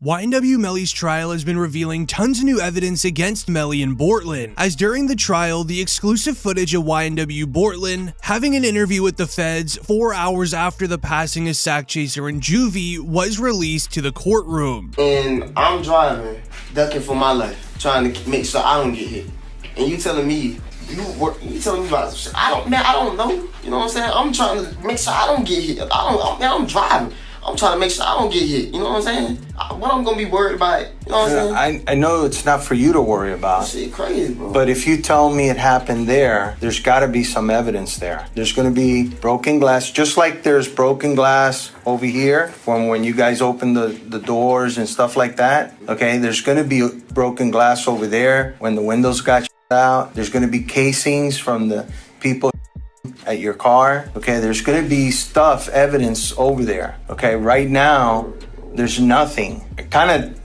YNW Melly's trial has been revealing tons of new evidence against Melly and Bortlen, as during the trial, the exclusive footage of YNW Bortlen having an interview with the feds 4 hours after the passing of Sakchaser and Juvy was released to the courtroom. And I'm driving, ducking for my life, trying to make sure I don't get hit. And you telling me, you telling me about shit. I don't know. You know what I'm saying? I'm trying to make sure I don't get hit. I'm driving. I'm trying to make sure I don't get hit. You know what I'm saying? What I'm gonna be worried about? You know what I'm saying? I know it's not for you to worry about. Shit crazy, bro. But if you tell me it happened there's gotta be some evidence there. There's gonna be broken glass, just like there's broken glass over here from when you guys open the doors and stuff like that. Okay, there's gonna be broken glass over there when the windows got out. There's gonna be casings from the people at your car. Okay, there's gonna be evidence over there. Okay, right now there's nothing. I kind of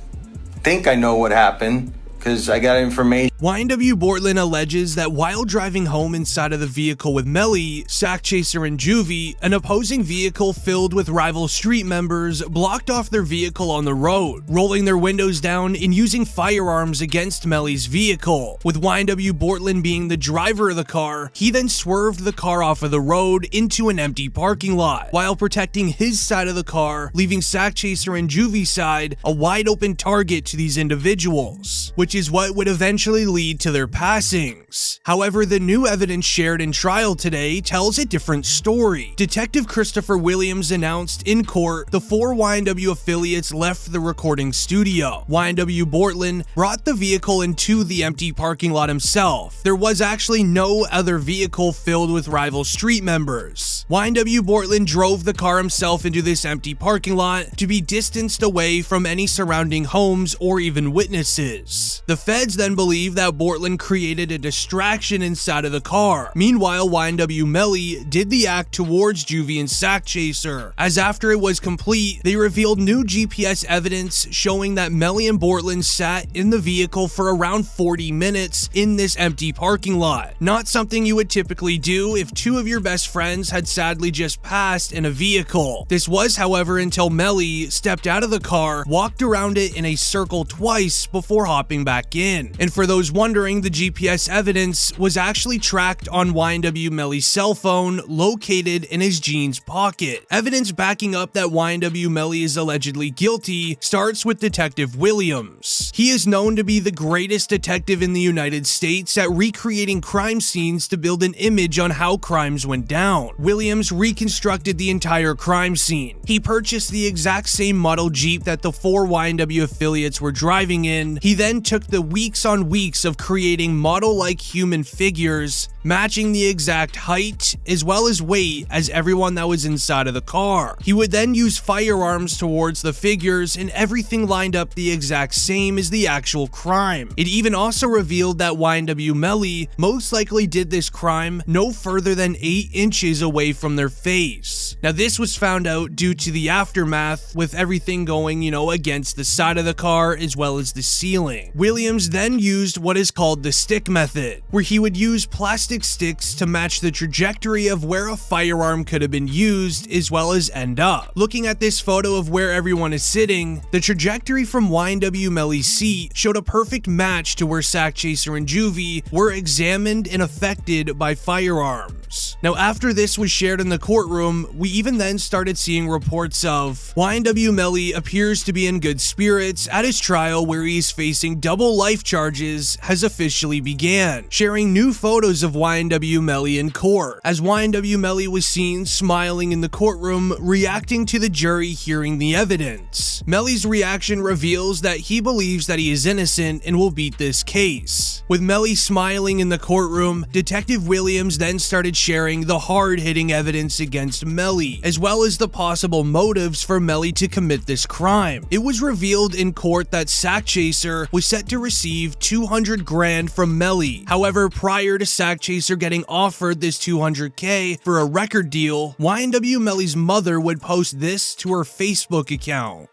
think I know what happened because I got information. YNW Bortlen alleges that while driving home inside of the vehicle with Melly, Sakchaser, and Juvy, an opposing vehicle filled with rival street members blocked off their vehicle on the road, rolling their windows down and using firearms against Melly's vehicle. With YNW Bortlen being the driver of the car, he then swerved the car off of the road into an empty parking lot, while protecting his side of the car, leaving Sakchaser and Juvy's side a wide open target to these individuals, which is what would eventually lead to their passings. However, the new evidence shared in trial today tells a different story. Detective Christopher Williams announced in court the 4 YNW affiliates left the recording studio. YNW Bortlen brought the vehicle into the empty parking lot himself. There was actually no other vehicle filled with rival street members. YNW Bortlen drove the car himself into this empty parking lot to be distanced away from any surrounding homes or even witnesses. The feds then believe that Bortlen created a distraction inside of the car. Meanwhile, YNW Melly did the act towards Juvy and Sakchaser, as after it was complete, they revealed new GPS evidence showing that Melly and Bortlen sat in the vehicle for around 40 minutes in this empty parking lot. Not something you would typically do if two of your best friends had sadly just passed in a vehicle. This was, however, until Melly stepped out of the car, walked around it in a circle twice before hopping back in. And for those wondering, the GPS evidence was actually tracked on YNW Melly's cell phone located in his jeans pocket. Evidence backing up that YNW Melly is allegedly guilty starts with Detective Williams. He is known to be the greatest detective in the United States at recreating crime scenes to build an image on how crimes went down. Williams reconstructed the entire crime scene. He purchased the exact same model Jeep that the 4 YNW affiliates were driving in. He then took the weeks on weeks of creating model-like human figures, matching the exact height as well as weight as everyone that was inside of the car. He would then use firearms towards the figures, and everything lined up the exact same as the actual crime. It even also revealed that YNW Melly most likely did this crime no further than 8 inches away from their face. Now, this was found out due to the aftermath with everything going, against the side of the car as well as the ceiling. Williams then used what is called the stick method, where he would use plastic sticks to match the trajectory of where a firearm could have been used as well as end up. Looking at this photo of where everyone is sitting, the trajectory from YNW Melly's seat showed a perfect match to where Sakchaser and Juvy were examined and affected by firearms. Now, after this was shared in the courtroom, we even then started seeing reports of YNW Melly appears to be in good spirits at his trial, where he's facing double life charges has officially began, sharing new photos of YNW Melly in court, as YNW Melly was seen smiling in the courtroom, reacting to the jury hearing the evidence. Melly's reaction reveals that he believes that he is innocent and will beat this case. With Melly smiling in the courtroom, Detective Williams then started sharing the hard-hitting evidence against Melly, as well as the possible motives for Melly to commit this crime. It was revealed in court that Sakchaser was set to receive $200 grand from Melly. However, prior to Sakchaser getting offered this $200K for a record deal, YNW Melly's mother would post this to her Facebook account.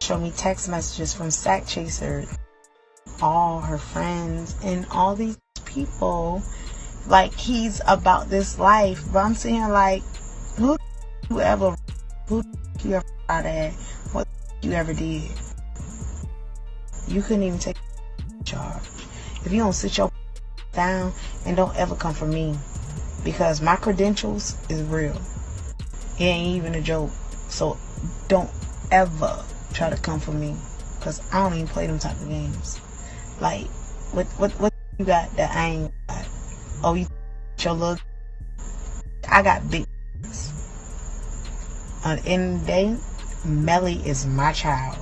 Show me text messages from Sakchaser, all her friends, and all these people, like he's about this life. But I'm saying, like, who you ever out at? What you ever did? you couldn't even take charge. If you don't sit your down and don't ever come for me, because my credentials is real. It ain't even a joke. So don't ever try to come for me, because I don't even play them type of games. Like, what you got that I ain't got? Oh, you your look? I got big. On the end of the day, Melly is my child.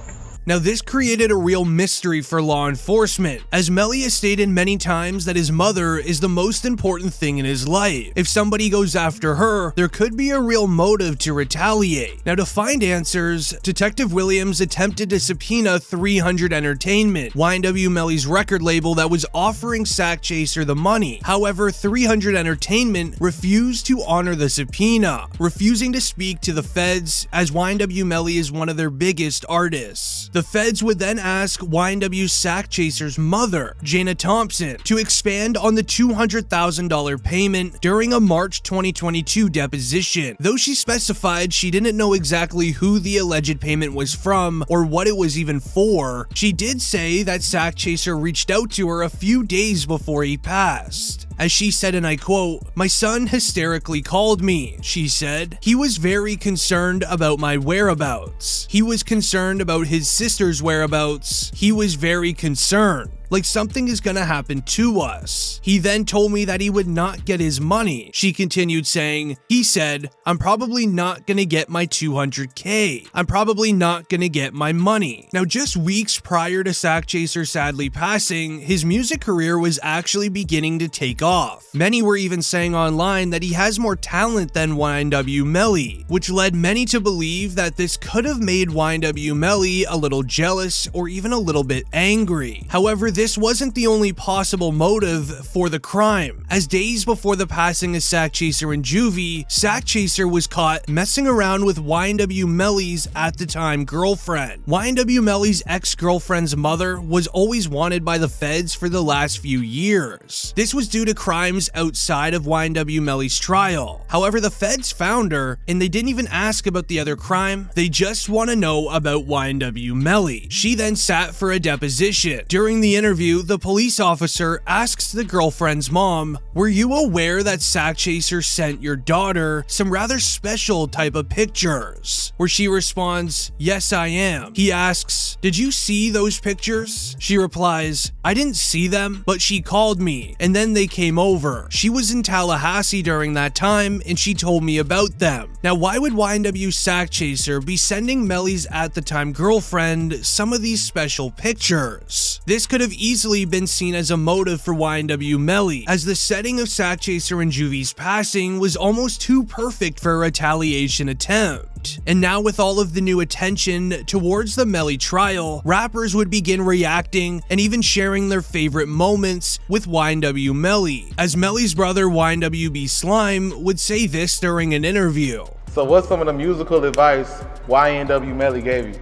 Now, this created a real mystery for law enforcement, as Melly has stated many times that his mother is the most important thing in his life. If somebody goes after her, there could be a real motive to retaliate. Now, to find answers, Detective Williams attempted to subpoena 300 Entertainment, YNW Melly's record label that was offering Sakchaser the money. However, 300 Entertainment refused to honor the subpoena, refusing to speak to the feds, as YNW Melly is one of their biggest artists. The feds would then ask YNW Sakchaser's mother, Jana Thompson, to expand on the $200,000 payment during a March 2022 deposition. Though she specified she didn't know exactly who the alleged payment was from or what it was even for, she did say that Sakchaser reached out to her a few days before he passed. As she said, and I quote, "My son hysterically called me," she said. "He was very concerned about my whereabouts. He was concerned about his sister's whereabouts. He was very concerned. Like something is gonna happen to us. He then told me that he would not get his money." She continued saying, "He said, I'm probably not gonna get my $200K. I'm probably not gonna get my money." Now, just weeks prior to Sakchaser sadly passing, his music career was actually beginning to take off. Many were even saying online that he has more talent than YNW Melly, which led many to believe that this could have made YNW Melly a little jealous or even a little bit angry. However, this wasn't the only possible motive for the crime, as days before the passing of Sakchaser and Juvy, Sakchaser was caught messing around with YNW Melly's at the time girlfriend. YNW Melly's ex-girlfriend's mother was always wanted by the feds for the last few years. This was due to crimes outside of YNW Melly's trial. However, the feds found her, and they didn't even ask about the other crime, they just want to know about YNW Melly. She then sat for a deposition. During the interview, the police officer asks the girlfriend's mom, "Were you aware that Sakchaser sent your daughter some rather special type of pictures?" Where she responds, "Yes, I am." He asks, "Did you see those pictures?" She replies, "I didn't see them, but she called me, and then they came over. She was in Tallahassee during that time, and she told me about them." Now, why would YNW Sakchaser be sending Melly's at the time girlfriend some of these special pictures? This could have easily been seen as a motive for YNW Melly, as the setting of Sakchaser and Juvy's passing was almost too perfect for a retaliation attempt. And now, with all of the new attention towards the Melly trial, rappers would begin reacting and even sharing their favorite moments with YNW Melly, as Melly's brother YNW Slime would say this during an interview. So what's some of the musical advice YNW Melly gave you?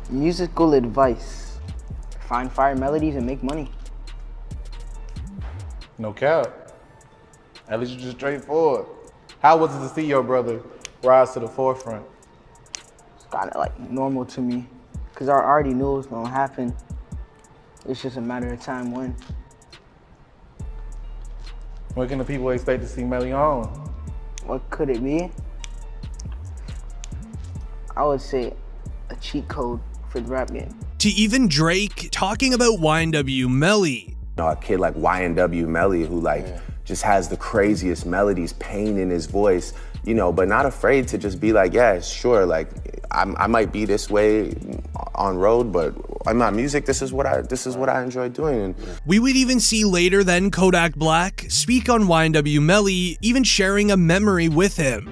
Musical advice: find fire melodies and make money. No cap. At least you're just straightforward. How was it to see your brother rise to the forefront? It's kind of like normal to me, because I already knew it was going to happen. It's just a matter of time when. When can the people expect to see Melly on? What could it be? I would say a cheat code for the rap game. To even Drake talking about YNW Melly. You know, a kid like YNW Melly who just has the craziest melodies, pain in his voice, you know, but not afraid to just be like, yeah, sure, like I might be this way on road, but in my music, this is what I enjoy doing. And we would even see later then Kodak Black speak on YNW Melly, even sharing a memory with him.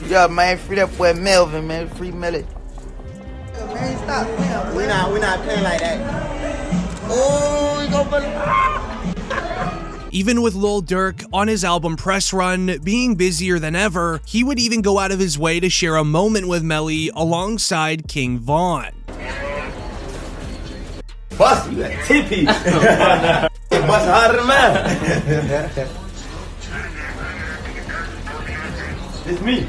Yeah, man, free that boy Melvin, man, free Melly. Man, stop playing. We're not playing like that. Oh, you go for Even with Lil Durk on his album Press Run being busier than ever, he would even go out of his way to share a moment with Melly alongside King Von. Bust, you got 10 piece. Bust harder than mine. It's me.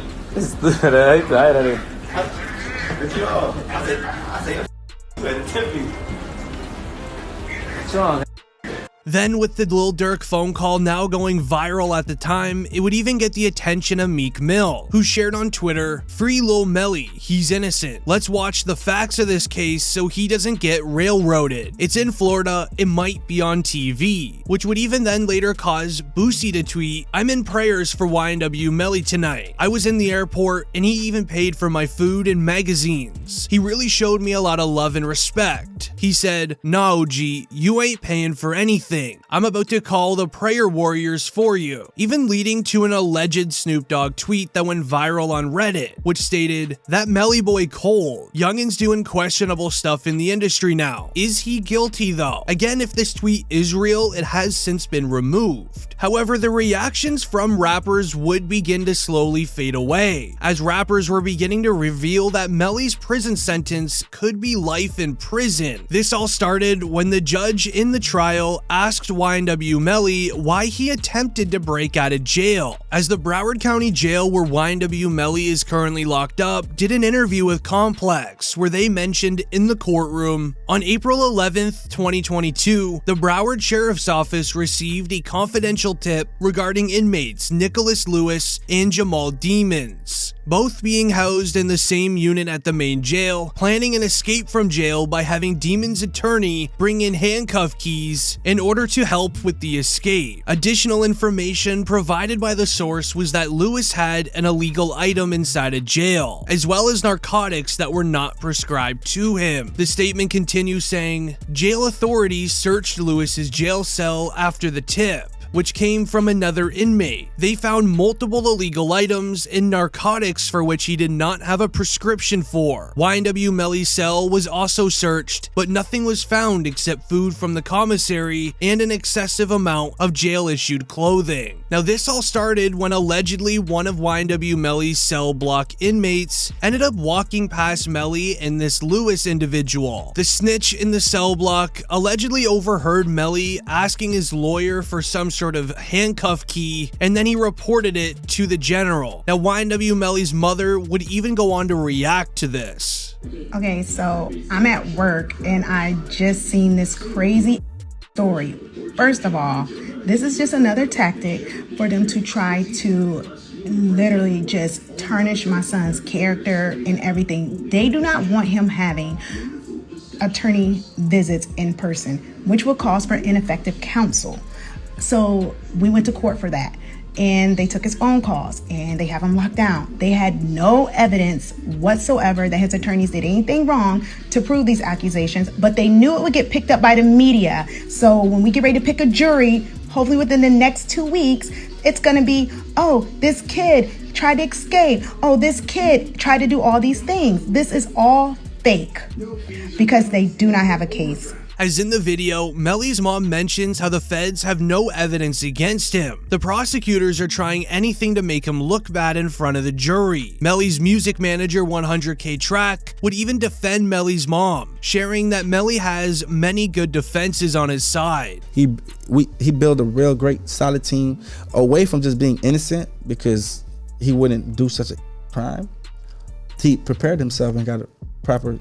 Then, with the Lil Durk phone call now going viral at the time, it would even get the attention of Meek Mill, who shared on Twitter, "Free Lil Melly, he's innocent. Let's watch the facts of this case so he doesn't get railroaded. It's in Florida, it might be on TV," which would even then later cause Boosie to tweet, "I'm in prayers for YNW Melly tonight. I was in the airport and he even paid for my food and magazines. He really showed me a lot of love and respect. He said, nah, OG, you ain't paying for anything. I'm about to call the prayer warriors for you," even leading to an alleged Snoop Dogg tweet that went viral on Reddit, which stated, "That Melly boy cold. Youngin's doing questionable stuff in the industry now. Is he guilty though?" Again, if this tweet is real, it has since been removed. However, the reactions from rappers would begin to slowly fade away, as rappers were beginning to reveal that Melly's prison sentence could be life in prison. This all started when the judge in the trial asked YNW Melly why he attempted to break out of jail, as the Broward County Jail where YNW Melly is currently locked up did an interview with Complex where they mentioned in the courtroom, on April 11th, 2022, the Broward Sheriff's Office received a confidential tip regarding inmates Nicholas Lewis and Jamal Demons, both being housed in the same unit at the main jail, planning an escape from jail by having Demon's attorney bring in handcuff keys in order to help with the escape. Additional information provided by the source was that Lewis had an illegal item inside a jail, as well as narcotics that were not prescribed to him. The statement continues saying, "Jail authorities searched Lewis's jail cell after the tip, which came from another inmate. They found multiple illegal items and narcotics for which he did not have a prescription for. YNW Melly's cell was also searched, but nothing was found except food from the commissary and an excessive amount of jail-issued clothing." Now, this all started when allegedly one of YNW Melly's cell block inmates ended up walking past Melly and this Lewis individual. The snitch in the cell block allegedly overheard Melly asking his lawyer for some sort of handcuff key, and then he reported it to the general. Now, YNW Melly's mother would even go on to react to this. Okay, so I'm at work and I just seen this crazy story. First of all, this is just another tactic for them to try to literally just tarnish my son's character and everything. They do not want him having attorney visits in person, which will cause for ineffective counsel. So we went to court for that, and they took his phone calls and they have him locked down. They had no evidence whatsoever that his attorneys did anything wrong to prove these accusations, but they knew it would get picked up by the media. So when we get ready to pick a jury, hopefully within the next 2 weeks, it's gonna be, oh, this kid tried to escape. Oh, this kid tried to do all these things. This is all fake because they do not have a case. As in the video, Melly's mom mentions how the feds have no evidence against him. The prosecutors are trying anything to make him look bad in front of the jury. Melly's music manager, 100K Track, would even defend Melly's mom, sharing that Melly has many good defenses on his side. He built a real great solid team away from just being innocent because he wouldn't do such a crime. He prepared himself and got a proper,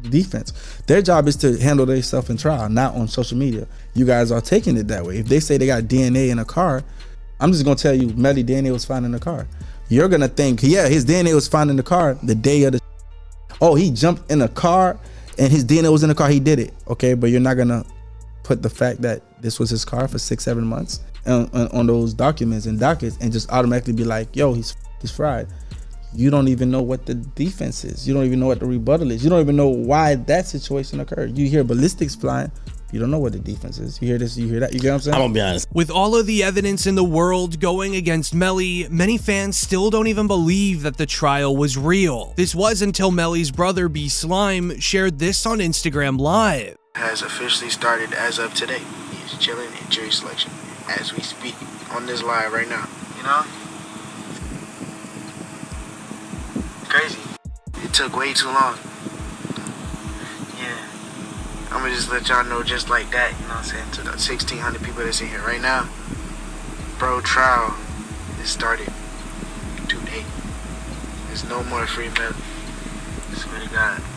defense. Their job is to handle themselves in trial, not on social media. You guys are taking it that way. If they say they got DNA in a car, I'm just gonna tell you, Melly DNA was found in the car. You're gonna think, yeah, his DNA was found in the car the day of the. Oh, he jumped in a car and his DNA was in the car. He did it, okay? But you're not gonna put the fact that this was his car for 6-7 months on those documents and dockets and just automatically be like, yo, he's fried. You don't even know what the defense is. You don't even know what the rebuttal is. You don't even know why that situation occurred. You hear ballistics flying, you don't know what the defense is. You hear this, you hear that. You get what I'm saying? I'm gonna be honest. With all of the evidence in the world going against Melly, many fans still don't even believe that the trial was real. This was until Melly's brother, B Slime, shared this on Instagram Live. Has officially started as of today. He's chilling in jury selection as we speak on this live right now. Crazy. It took way too long. Yeah. I'm gonna just let y'all know just like that, you know what I'm saying? To the 1,600 people that's in here right now. Bro, trial is started today. There's no more free Melly. Swear to God.